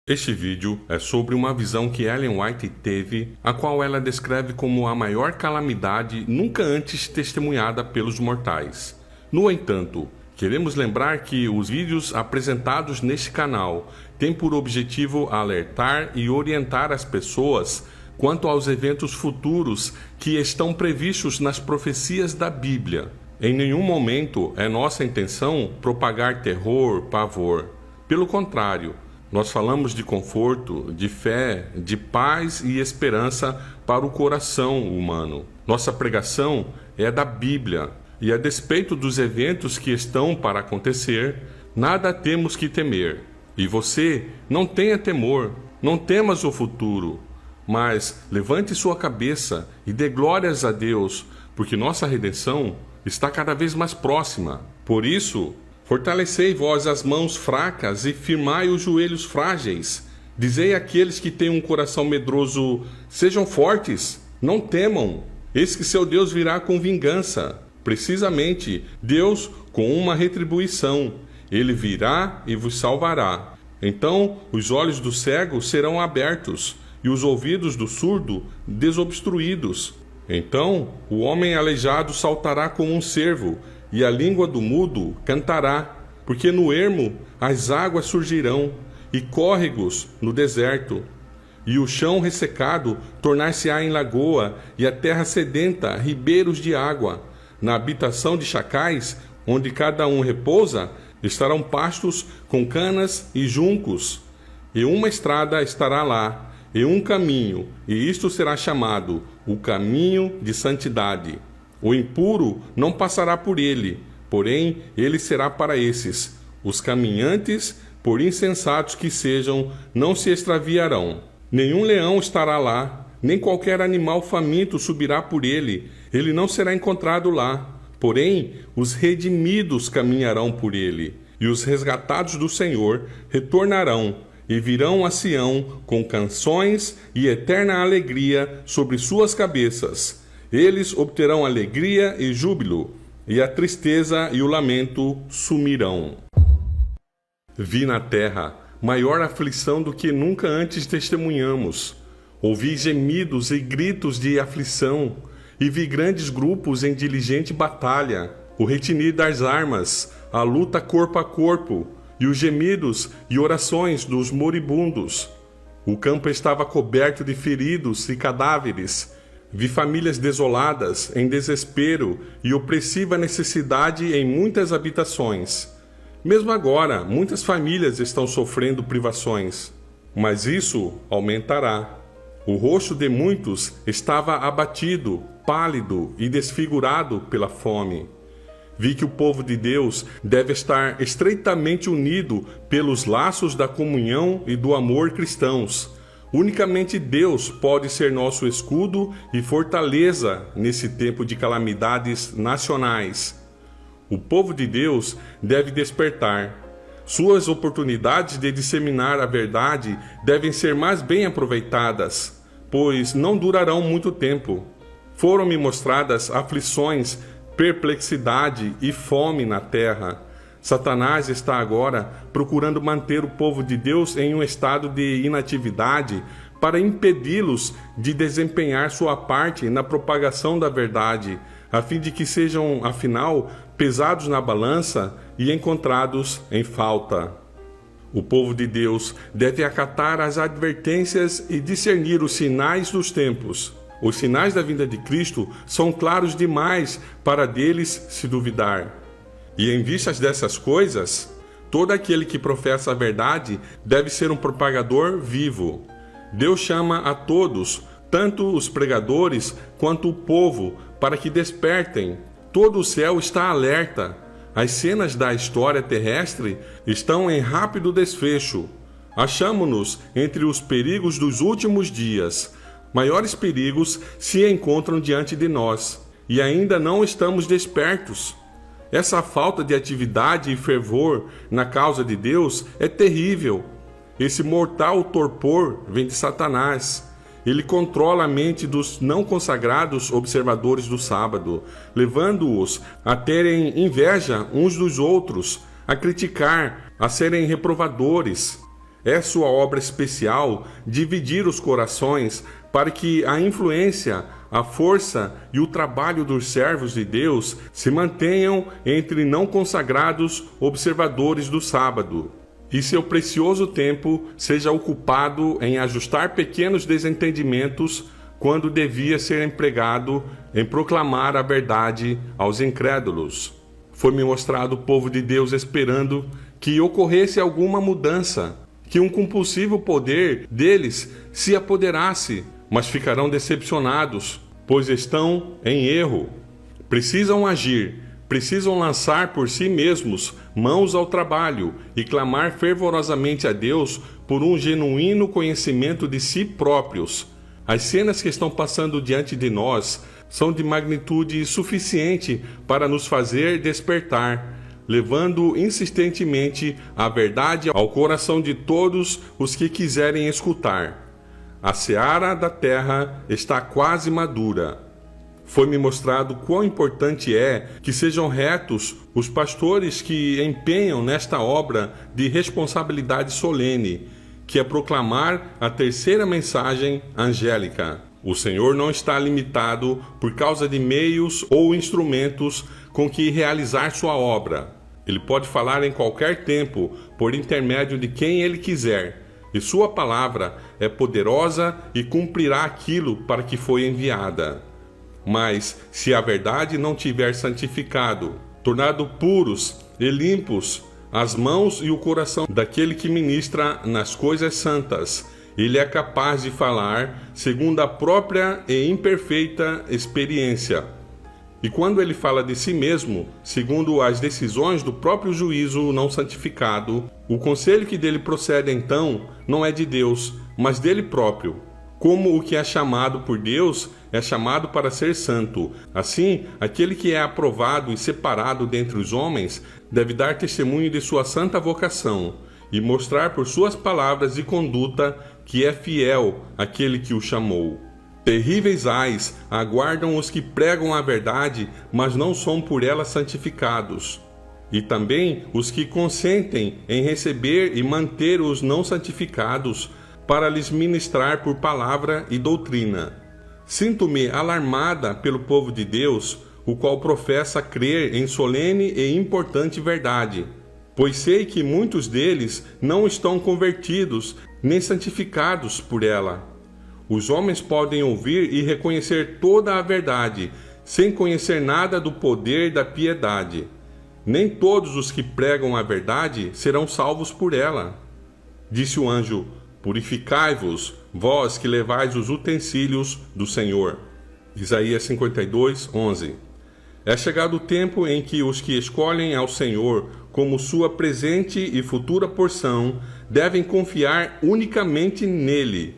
Este vídeo é sobre uma visão que Ellen White teve, a qual ela descreve como a maior calamidade nunca antes testemunhada pelos mortais. No entanto, queremos lembrar que os vídeos apresentados neste canal têm por objetivo alertar e orientar as pessoas quanto aos eventos futuros que estão previstos nas profecias da Bíblia. Em nenhum momento é nossa intenção propagar terror, pavor. Pelo contrário, nós falamos de conforto, de fé, de paz e esperança para o coração humano. Nossa pregação é da Bíblia, e a despeito dos eventos que estão para acontecer, nada temos que temer. E você não tenha temor, não temas o futuro, mas levante sua cabeça e dê glórias a Deus, porque nossa redenção está cada vez mais próxima. Por isso, fortalecei vós as mãos fracas e firmai os joelhos frágeis. Dizei àqueles que têm um coração medroso: sejam fortes, não temam. Eis que seu Deus virá com vingança. Precisamente, Deus com uma retribuição. Ele virá e vos salvará. Então os olhos do cego serão abertos e os ouvidos do surdo desobstruídos. Então o homem aleijado saltará como um cervo, e a língua do mudo cantará, porque no ermo as águas surgirão, e córregos no deserto. E o chão ressecado tornar-se-á em lagoa, e a terra sedenta ribeiros de água. Na habitação de chacais, onde cada um repousa, estarão pastos com canas e juncos. E uma estrada estará lá, e um caminho, e isto será chamado o caminho de santidade. O impuro não passará por ele, porém ele será para esses. Os caminhantes, por insensatos que sejam, não se extraviarão. Nenhum leão estará lá, nem qualquer animal faminto subirá por ele. Ele não será encontrado lá. Porém, os redimidos caminharão por ele, e os resgatados do Senhor retornarão, e virão a Sião com canções e eterna alegria sobre suas cabeças. Eles obterão alegria e júbilo, e a tristeza e o lamento sumirão. Vi na terra maior aflição do que nunca antes testemunhamos. Ouvi gemidos e gritos de aflição, e vi grandes grupos em diligente batalha, o retinir das armas, a luta corpo a corpo, e os gemidos e orações dos moribundos. O campo estava coberto de feridos e cadáveres. Vi famílias desoladas, em desespero e opressiva necessidade em muitas habitações. Mesmo agora, muitas famílias estão sofrendo privações, mas isso aumentará. O rosto de muitos estava abatido, pálido e desfigurado pela fome. Vi que o povo de Deus deve estar estreitamente unido pelos laços da comunhão e do amor cristãos. Unicamente Deus pode ser nosso escudo e fortaleza nesse tempo de calamidades nacionais. O povo de Deus deve despertar. Suas oportunidades de disseminar a verdade devem ser mais bem aproveitadas, pois não durarão muito tempo. Foram-me mostradas aflições, perplexidade e fome na terra. Satanás está agora procurando manter o povo de Deus em um estado de inatividade para impedi-los de desempenhar sua parte na propagação da verdade, a fim de que sejam, afinal, pesados na balança e encontrados em falta. O povo de Deus deve acatar as advertências e discernir os sinais dos tempos. Os sinais da vinda de Cristo são claros demais para deles se duvidar. E em vistas dessas coisas, todo aquele que professa a verdade deve ser um propagador vivo. Deus chama a todos, tanto os pregadores quanto o povo, para que despertem. Todo o céu está alerta. As cenas da história terrestre estão em rápido desfecho. Achamo-nos entre os perigos dos últimos dias. Maiores perigos se encontram diante de nós, e ainda não estamos despertos. Essa falta de atividade e fervor na causa de Deus é terrível. Esse mortal torpor vem de Satanás. Ele controla a mente dos não consagrados observadores do sábado, levando-os a terem inveja uns dos outros, a criticar, a serem reprovadores. É sua obra especial dividir os corações para que a influência, a força e o trabalho dos servos de Deus se mantenham entre não consagrados observadores do sábado, e seu precioso tempo seja ocupado em ajustar pequenos desentendimentos quando devia ser empregado em proclamar a verdade aos incrédulos. Foi-me mostrado o povo de Deus esperando que ocorresse alguma mudança, que um compulsivo poder deles se apoderasse, mas ficarão decepcionados, pois estão em erro. Precisam agir, precisam lançar por si mesmos mãos ao trabalho e clamar fervorosamente a Deus por um genuíno conhecimento de si próprios. As cenas que estão passando diante de nós são de magnitude suficiente para nos fazer despertar, levando insistentemente a verdade ao coração de todos os que quiserem escutar. A seara da terra está quase madura. Foi-me mostrado quão importante é que sejam retos os pastores que empenham nesta obra de responsabilidade solene, que é proclamar a terceira mensagem angélica. O Senhor não está limitado por causa de meios ou instrumentos com que realizar sua obra. Ele pode falar em qualquer tempo, por intermédio de quem ele quiser, e sua palavra é poderosa e cumprirá aquilo para que foi enviada. Mas, se a verdade não tiver santificado, tornado puros e limpos as mãos e o coração daquele que ministra nas coisas santas, ele é capaz de falar segundo a própria e imperfeita experiência. E quando ele fala de si mesmo, segundo as decisões do próprio juízo não santificado, o conselho que dele procede então não é de Deus, mas dele próprio. Como o que é chamado por Deus é chamado para ser santo, assim, aquele que é aprovado e separado dentre os homens deve dar testemunho de sua santa vocação e mostrar por suas palavras e conduta que é fiel àquele que o chamou. Terríveis ais aguardam os que pregam a verdade, mas não são por ela santificados. E também os que consentem em receber e manter os não santificados, para lhes ministrar por palavra e doutrina. Sinto-me alarmada pelo povo de Deus, o qual professa crer em solene e importante verdade, pois sei que muitos deles não estão convertidos nem santificados por ela. Os homens podem ouvir e reconhecer toda a verdade, sem conhecer nada do poder da piedade. Nem todos os que pregam a verdade serão salvos por ela. Disse o anjo: purificai-vos, vós que levais os utensílios do Senhor. Isaías 52, 11. É chegado o tempo em que os que escolhem ao Senhor como sua presente e futura porção devem confiar unicamente nele.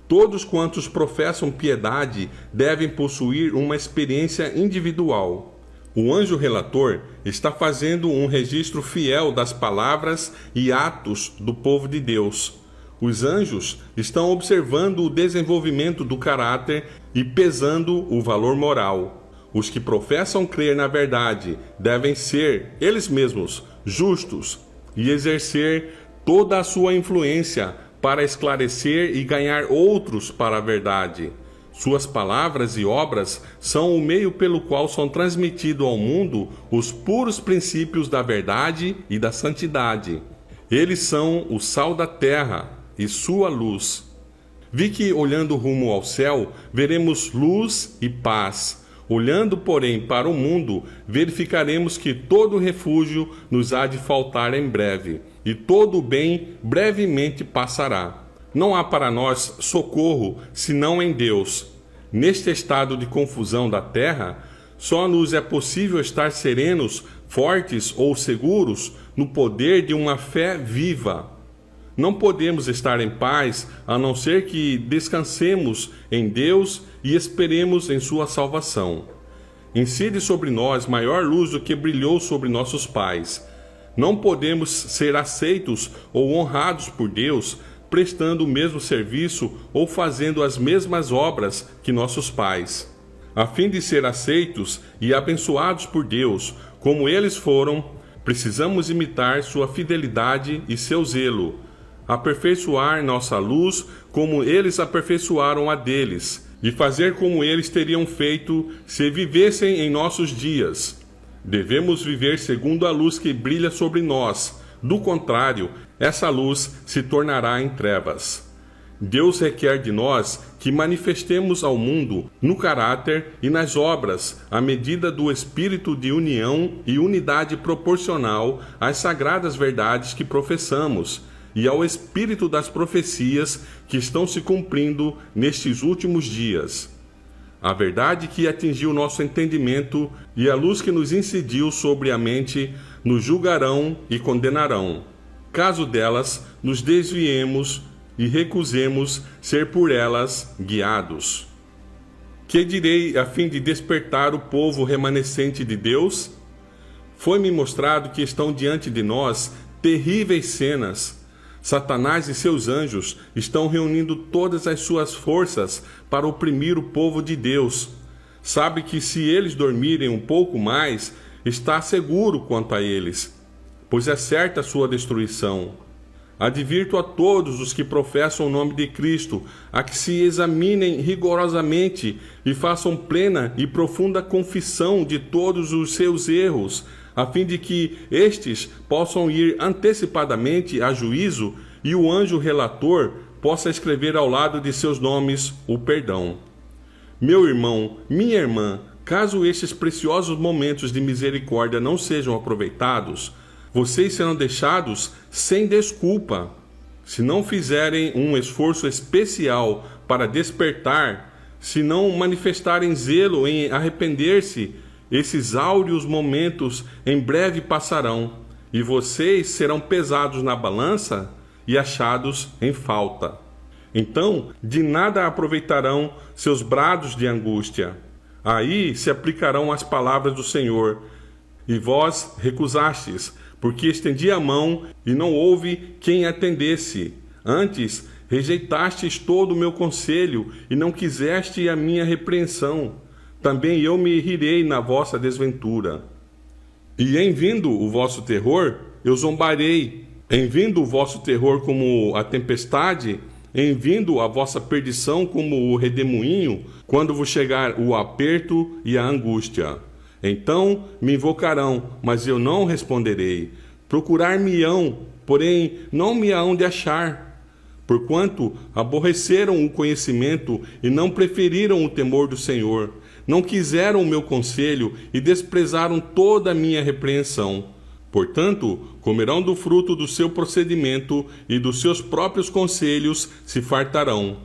Todos quantos professam piedade devem possuir uma experiência individual. O anjo relator está fazendo um registro fiel das palavras e atos do povo de Deus. Os anjos estão observando o desenvolvimento do caráter e pesando o valor moral. Os que professam crer na verdade devem ser, eles mesmos, justos e exercer toda a sua influência para esclarecer e ganhar outros para a verdade. Suas palavras e obras são o meio pelo qual são transmitidos ao mundo os puros princípios da verdade e da santidade. Eles são o sal da terra e sua luz. Vi que, olhando rumo ao céu, veremos luz e paz. Olhando, porém, para o mundo, verificaremos que todo refúgio nos há de faltar em breve, e todo o bem brevemente passará. Não há para nós socorro, senão em Deus. Neste estado de confusão da terra, só nos é possível estar serenos, fortes ou seguros no poder de uma fé viva. Não podemos estar em paz a não ser que descansemos em Deus e esperemos em sua salvação. Incide sobre nós maior luz do que brilhou sobre nossos pais. Não podemos ser aceitos ou honrados por Deus prestando o mesmo serviço ou fazendo as mesmas obras que nossos pais. A fim de ser aceitos e abençoados por Deus, como eles foram, precisamos imitar sua fidelidade e seu zelo. aperfeiçoar nossa luz como eles aperfeiçoaram a deles, e fazer como eles teriam feito se vivessem em nossos dias. Devemos viver segundo a luz que brilha sobre nós. Do contrário, essa luz se tornará em trevas. Deus requer de nós que manifestemos ao mundo, no caráter e nas obras, a medida do espírito de união e unidade proporcional às sagradas verdades que professamos e ao espírito das profecias que estão se cumprindo nestes últimos dias. A verdade que atingiu nosso entendimento e a luz que nos incidiu sobre a mente nos julgarão e condenarão, caso delas nos desviemos e recusemos ser por elas guiados. Que direi a fim de despertar o povo remanescente de Deus? Foi-me mostrado que estão diante de nós terríveis cenas. Satanás e seus anjos estão reunindo todas as suas forças para oprimir o povo de Deus. Sabe que se eles dormirem um pouco mais, está seguro quanto a eles, pois é certa a sua destruição. Advirto a todos os que professam o nome de Cristo a que se examinem rigorosamente e façam plena e profunda confissão de todos os seus erros, a fim de que estes possam ir antecipadamente a juízo e o anjo relator possa escrever ao lado de seus nomes o perdão. Meu irmão, minha irmã, caso estes preciosos momentos de misericórdia não sejam aproveitados, vocês serão deixados sem desculpa. Se não fizerem um esforço especial para despertar, se não manifestarem zelo em arrepender-se, esses áureos momentos em breve passarão, e vocês serão pesados na balança e achados em falta. Então, de nada aproveitarão seus brados de angústia. Aí se aplicarão as palavras do Senhor. E vós recusastes, porque estendi a mão e não houve quem atendesse. Antes, rejeitastes todo o meu conselho e não quiseste a minha repreensão. Também eu me rirei na vossa desventura. E em vindo o vosso terror, eu zombarei. Em vindo o vosso terror como a tempestade, em vindo a vossa perdição como o redemoinho, quando vos chegar o aperto e a angústia. Então me invocarão, mas eu não responderei. Procurar-me-ão, porém não me hão de achar. Porquanto aborreceram o conhecimento e não preferiram o temor do Senhor. Não quiseram o meu conselho e desprezaram toda a minha repreensão. Portanto, comerão do fruto do seu procedimento e dos seus próprios conselhos se fartarão.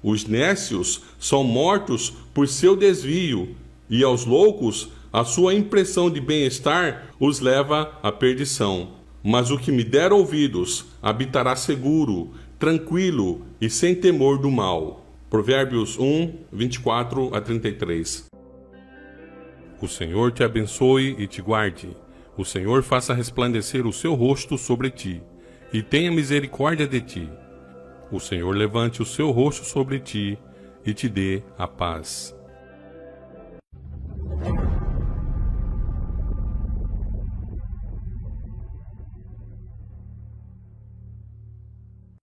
Os nécios são mortos por seu desvio, e aos loucos a sua impressão de bem-estar os leva à perdição. Mas o que me der ouvidos habitará seguro, tranquilo e sem temor do mal. Provérbios 1, 24 a 33. O Senhor te abençoe e te guarde. O Senhor faça resplandecer o seu rosto sobre ti, e tenha misericórdia de ti. O Senhor levante o seu rosto sobre ti, e te dê a paz.